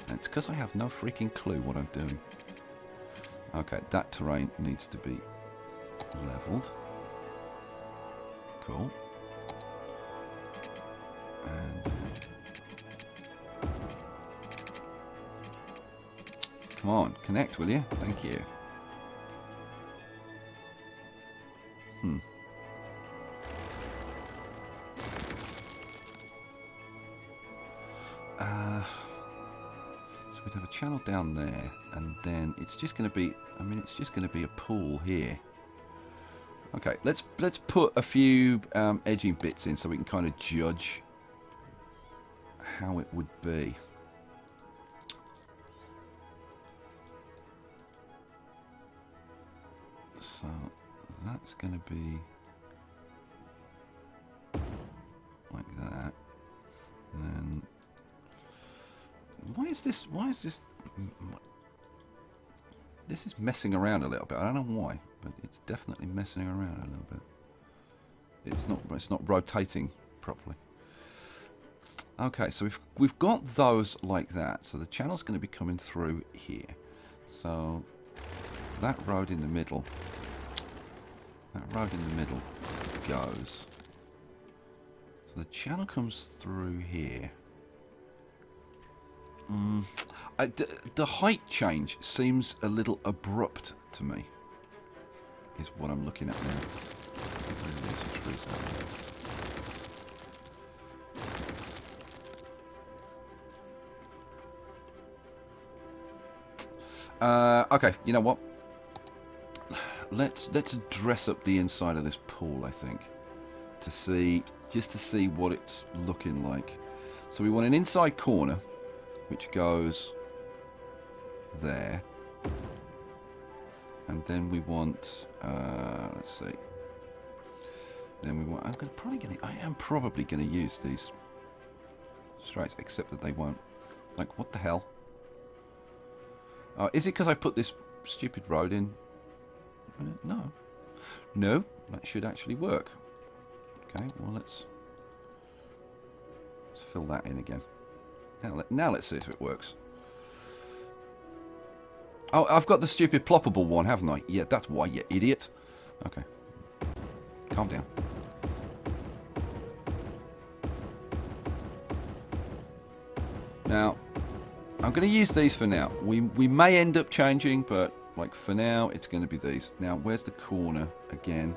It's because I have no freaking clue what I'm doing. Okay, that terrain needs to be leveled. Cool. And come on, connect, will you? Thank you. So we'd have a channel down there, and then it's just going to be, I mean, it's just going to be a pool here. Okay, let's put a few edging bits in so we can kind of judge how it would be. So that's going to be like that. And then why is this this is messing around a little bit. I don't know why, but it's definitely messing around a little bit. It's not rotating properly. Okay, so we've got those like that. So the channel's going to be coming through here. So that road in the middle. That road in the middle goes. So the channel comes through here. The height change seems a little abrupt to me, is what I'm looking at now. Okay, you know what? Let's dress up the inside of this pool, I think, just to see what it's looking like. So we want an inside corner, which goes there, and then we want let's see. Then we want. I am probably gonna use these straights, except that they won't. Like, what the hell? Is it because I put this stupid road in? No, that should actually work. Okay, well let's fill that in again. Now let's see if it works. Oh, I've got the stupid ploppable one, haven't I? Yeah, that's why, you idiot. Okay. Calm down. Now, I'm going to use these for now. We may end up changing, but like for now, it's going to be these. Now, where's the corner again?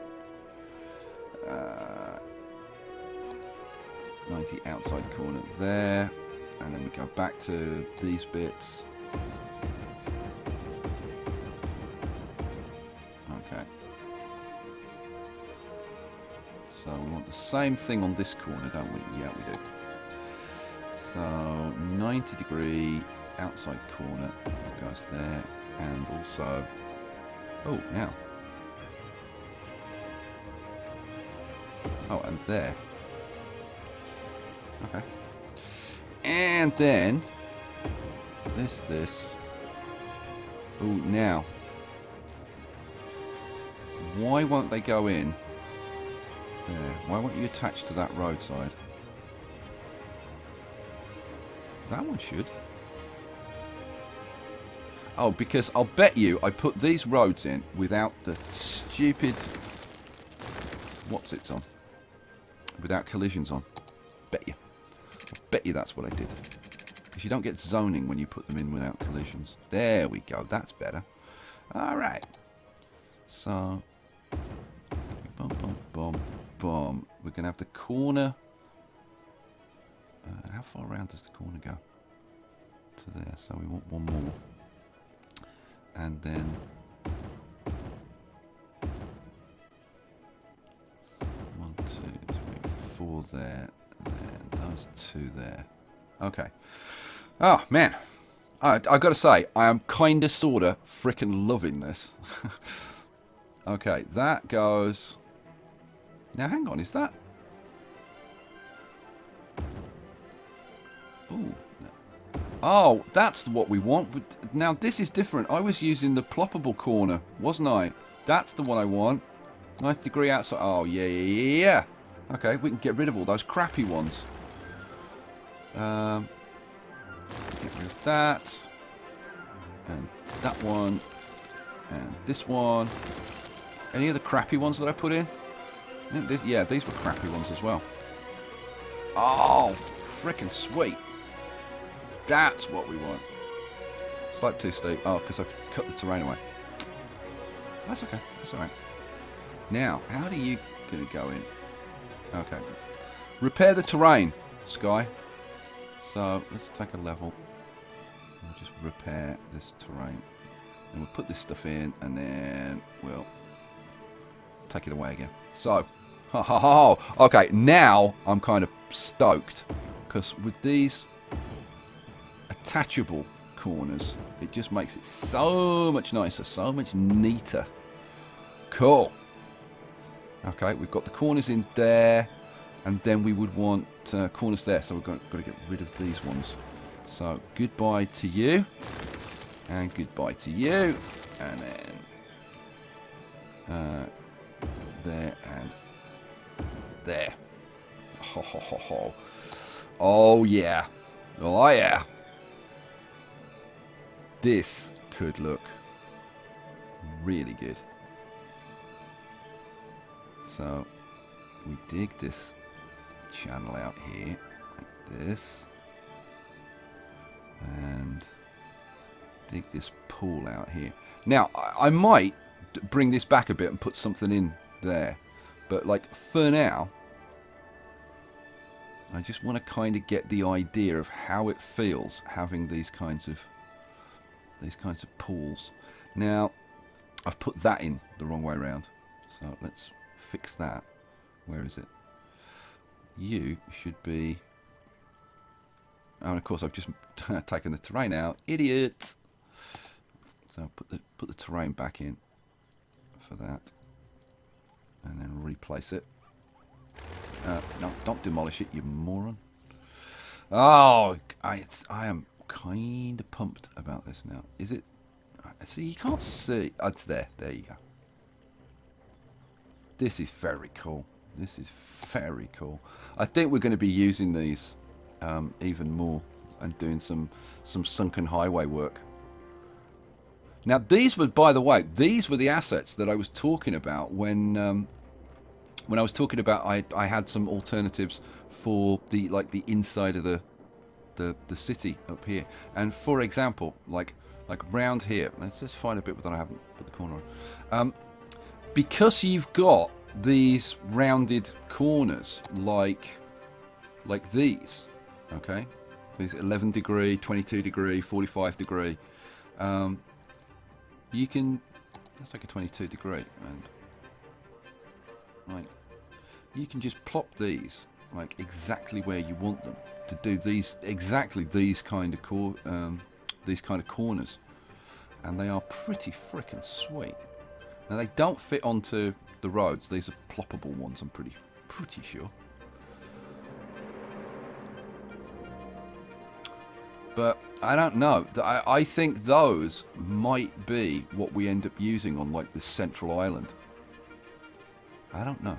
90 outside corner there. And then we go back to these bits. Okay. So we want the same thing on this corner, don't we? Yeah, we do. So 90 degree outside corner goes there. And also... Oh, now. Oh, and there. Okay. And then this. Oh, now. Why won't they go in there? Why won't you attach to that roadside? That one should. Oh, because I'll bet you I put these roads in without the stupid... What's it on? Without collisions on. Bet you. I bet you that's what I did. because you don't get zoning when you put them in without collisions. There we go. That's better. All right. So, boom, boom, boom, boom. We're going to have the corner. How far around does the corner go? To there. So we want one more. And then 1, 2, 3, 4 there. And then those 2 there. Okay. Oh, man. I got to say, I am kind of, sort of, freaking loving this. Okay, that goes... Now, hang on, is that... Ooh. Oh, that's what we want. Now, this is different. I was using the ploppable corner, wasn't I? That's the one I want. 90 degree outside. Oh, yeah. Okay, we can get rid of all those crappy ones. Get rid of that. And that one. And this one. Any of the crappy ones that I put in? Yeah, these were crappy ones as well. Oh, freaking sweet. That's what we want. Slope too steep. Oh, because I've cut the terrain away. That's okay. That's alright. Now, how do you going to go in? Okay. Repair the terrain, Skye. So, let's take a level. We'll just repair this terrain. And we'll put this stuff in, and then we'll take it away again. So, okay, now I'm kind of stoked. Because with these attachable corners, it just makes it so much nicer, so much neater. Cool. Okay, we've got the corners in there, and then we would want corners there, so we've got to get rid of these ones. So goodbye to you, and goodbye to you, and then there and there. Ho ho ho ho. Oh yeah. Oh yeah. This could look really good. So we dig this channel out here like this, and dig this pool out here. Now I might bring this back a bit and put something in there, but like for now I just want to kind of get the idea of how it feels having these kinds of pools. Now I've put that in the wrong way around, so let's fix that. Where is it? You should be... Oh, and of course I've just taken the terrain out. Idiot! So put the terrain back in for that, and then replace it. No, don't demolish it, you moron. Oh, I am kind of pumped about this now. Is it? See, you can't see. Oh, it's there. There you go. This is very cool. This is very cool. I think we're going to be using these even more and doing some sunken highway work. Now, these were, by the way, these were the assets that I was talking about when I was talking about I had some alternatives for the inside of the city up here. And for example, like round here, let's just find a bit that I haven't put the corner on. Because you've got these rounded corners like these, okay? These 11 degree, 22 degree, 45 degree. You can, let's take a 22 degree, and like you can just plop these like exactly where you want them to do these kind of corners, and they are pretty freaking sweet. Now they don't fit onto the roads. These are ploppable ones, I'm pretty sure. But I don't know. I think those might be what we end up using on like the central island. I don't know.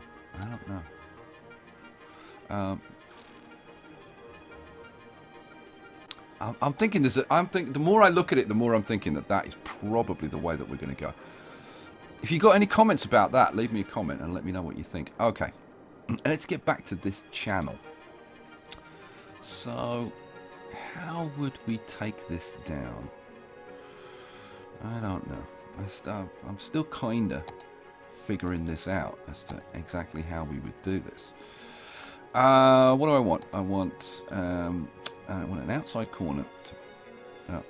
I'm thinking the more I look at it, the more I'm thinking that is probably the way that we're going to go. If you've got any comments about that, leave me a comment and let me know what you think. Okay, let's get back to this channel. So, how would we take this down? I don't know. I'm still kind of figuring this out as to exactly how we would do this. What do I want? I want an outside corner to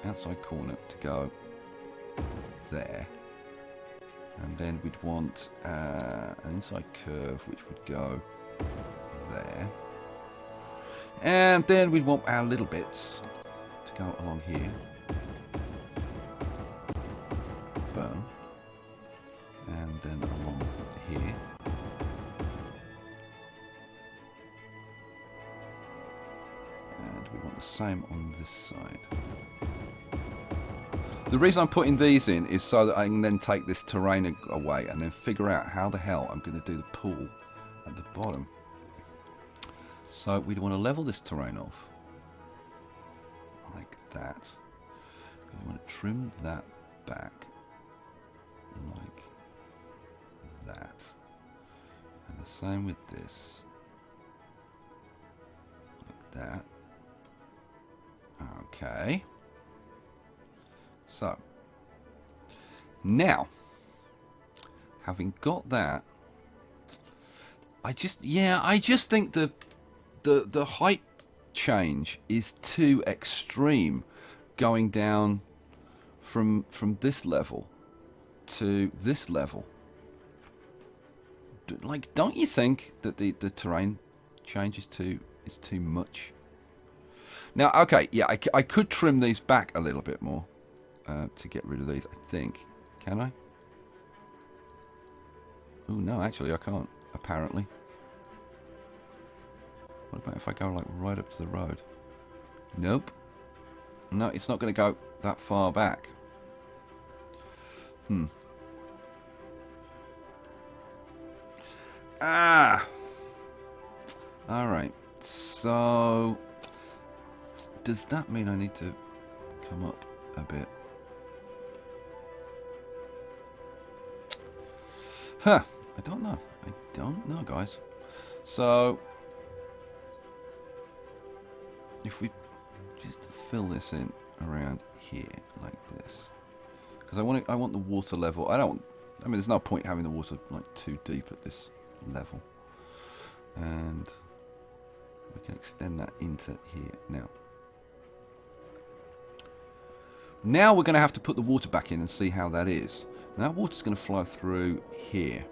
outside corner to go there, and then we'd want an inside curve which would go there, and then we'd want our little bits to go along here. Boom. And then along here. And we want the same on this side. The reason I'm putting these in is so that I can then take this terrain away and then figure out how the hell I'm going to do the pool at the bottom. So we'd want to level this terrain off like that. We want to trim that back like that, and the same with this, like that. Okay, so now having got that, I just think the height change is too extreme, going down from this level to this level. Like, don't you think that the terrain change is too much? Now, okay, yeah, I could trim these back a little bit more to get rid of these, I think. Can I? Oh, no, actually I can't, apparently. What about if I go, like, right up to the road? Nope. No, it's not going to go that far back. Alright, so does that mean I need to come up a bit? I don't know. I don't know, guys. So if we just fill this in around here like this, because I want the water level. I mean, there's no point having the water like too deep at this level, and we can extend that into here. Now we're going to have to put the water back in and see how that is. Now that water's going to flow through here.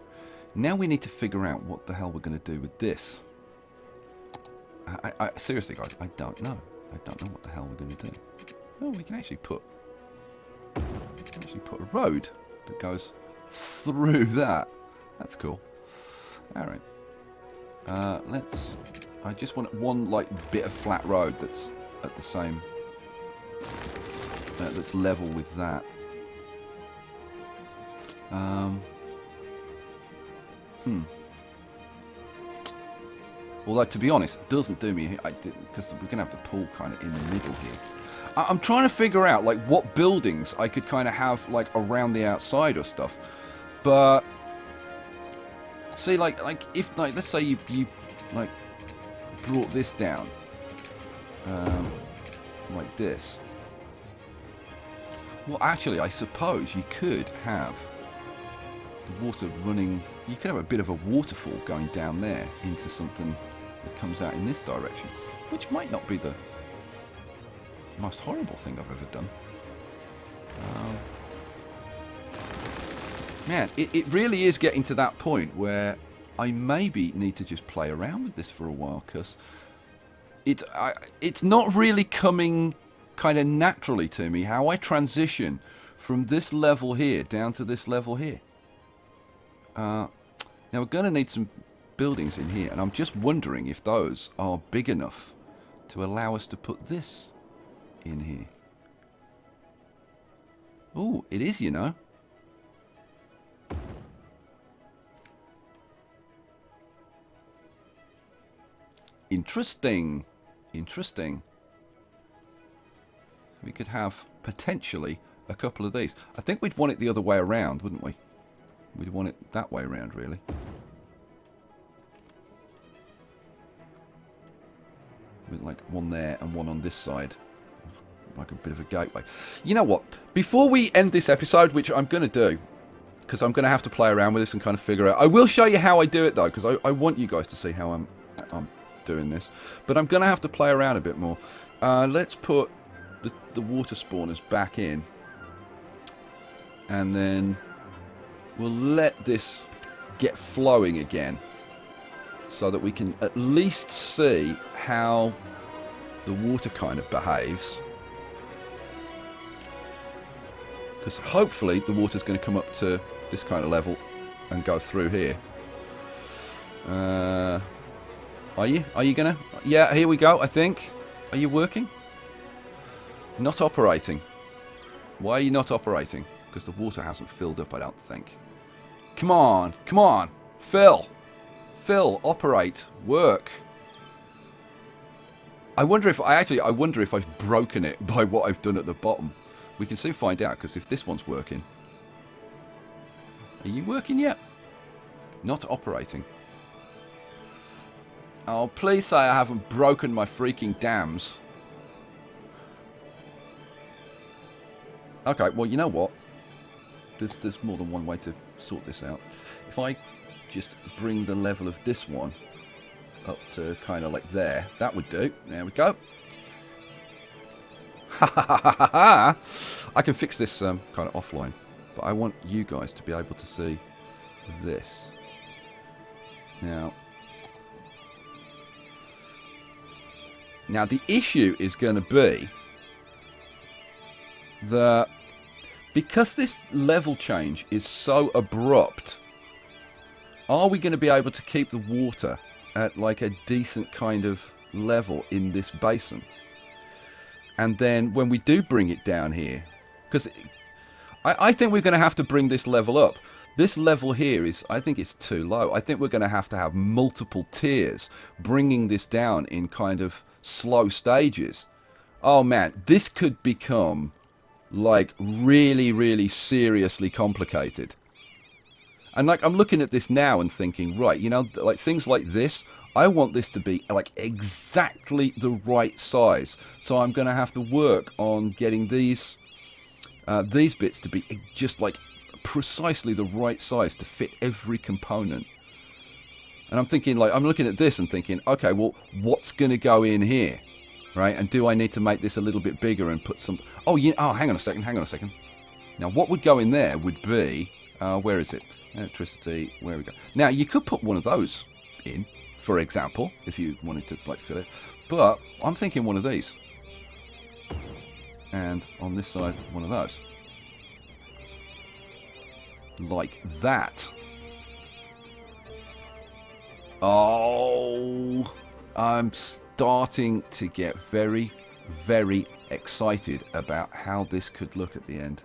Now we need to figure out what the hell we're going to do with this. I seriously, guys, I don't know. I don't know what the hell we're going to do. Oh, we can actually put a road that goes through that. That's cool. All right. I just want one like bit of flat road that's at the same. That's level with that. Although, to be honest, it doesn't do me, because we're going to have the pool kind of in the middle here. I'm trying to figure out, like, what buildings I could kind of have, like, around the outside or stuff. But, see, like if, like, let's say you like, brought this down, like this. Well, actually, I suppose you could have the water running. You could have a bit of a waterfall going down there into something that comes out in this direction, which might not be the most horrible thing I've ever done. Man, it really is getting to that point where I maybe need to just play around with this for a while, because it's not really coming kind of naturally to me how I transition from this level here down to this level here. Now we're going to need some buildings in here, and I'm just wondering if those are big enough to allow us to put this in here. Oh, it is, you know. Interesting. Interesting. We could have potentially a couple of these. I think we'd want it the other way around, wouldn't we? We'd want it that way around, really. like one there and one on this side. Like a bit of a gateway. You know what? Before we end this episode, which I'm going to do, because I'm going to have to play around with this and kind of figure out. I will show you how I do it, though, because I want you guys to see how I'm doing this. But I'm going to have to play around a bit more. Let's put the water spawners back in. And then we'll let this get flowing again. So that we can at least see how the water kind of behaves. Because hopefully the water's going to come up to this kind of level and go through here. Are you? Are you going to? Yeah, here we go, I think. Are you working? Not operating. Why are you not operating? Because the water hasn't filled up, I don't think. Come on, come on. Fill, operate, work. I wonder if I've broken it by what I've done at the bottom. We can soon find out, because if this one's working. Are you working yet? Not operating. Oh, please say I haven't broken my freaking dams. Okay, well, you know what? There's more than one way to sort this out. If I just bring the level of this one up to kind of like there, that would do. There we go. I can fix this kind of offline, but I want you guys to be able to see this. Now the issue is going to be that because this level change is so abrupt, are we going to be able to keep the water at like a decent kind of level in this basin? And then when we do bring it down here, because I think we're going to have to bring this level up. This level here is, I think it's too low. I think we're going to have multiple tiers, bringing this down in kind of slow stages. Oh man, this could become like really, really seriously complicated. And like I'm looking at this now and thinking, right, you know, like things like this, I want this to be like exactly the right size. So I'm going to have to work on getting these bits to be just like precisely the right size to fit every component. And I'm thinking, like, I'm looking at this and thinking, okay, well, what's going to go in here, right? And do I need to make this a little bit bigger and put some? Oh, yeah. Oh, hang on a second. Now, what would go in there would be, where is it? Electricity. Where we go? Now, you could put one of those in, for example, if you wanted to like fill it. But I'm thinking one of these, and on this side, one of those, like that. Oh, I'm starting to get very, very excited about how this could look at the end.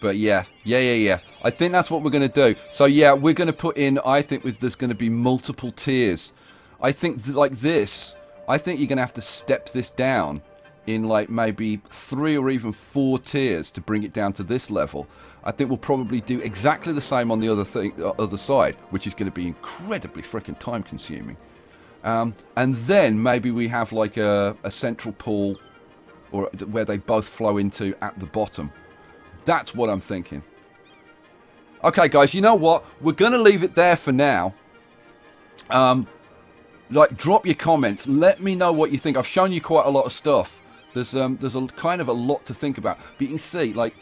But yeah. I think that's what we're going to do. So yeah, we're going to put in, I think there's going to be multiple tiers. I think like this, I think you're going to have to step this down in like maybe 3 or even 4 tiers to bring it down to this level. I think we'll probably do exactly the same on the other side, which is going to be incredibly freaking time consuming. And then maybe we have like a central pool or where they both flow into at the bottom. That's what I'm thinking. Okay, guys, you know what? We're going to leave it there for now. Like, drop your comments. Let me know what you think. I've shown you quite a lot of stuff. There's a kind of a lot to think about. But you can see, like,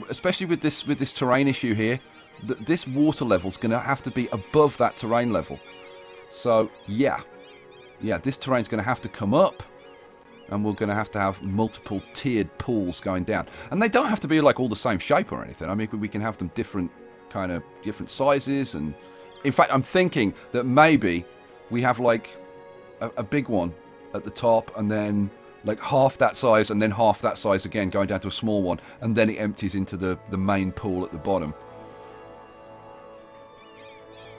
especially with this terrain issue here, this water level's going to have to be above that terrain level. So, yeah, this terrain's going to have to come up. And we're going to have multiple tiered pools going down. And they don't have to be like all the same shape or anything. I mean, we can have them different sizes. And in fact, I'm thinking that maybe we have like a big one at the top and then like half that size and then half that size again going down to a small one. And then it empties into the main pool at the bottom.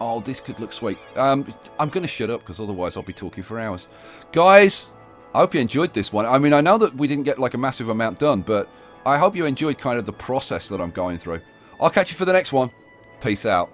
Oh, this could look sweet. I'm going to shut up because otherwise I'll be talking for hours. Guys, I hope you enjoyed this one. I mean, I know that we didn't get like a massive amount done, but I hope you enjoyed kind of the process that I'm going through. I'll catch you for the next one. Peace out.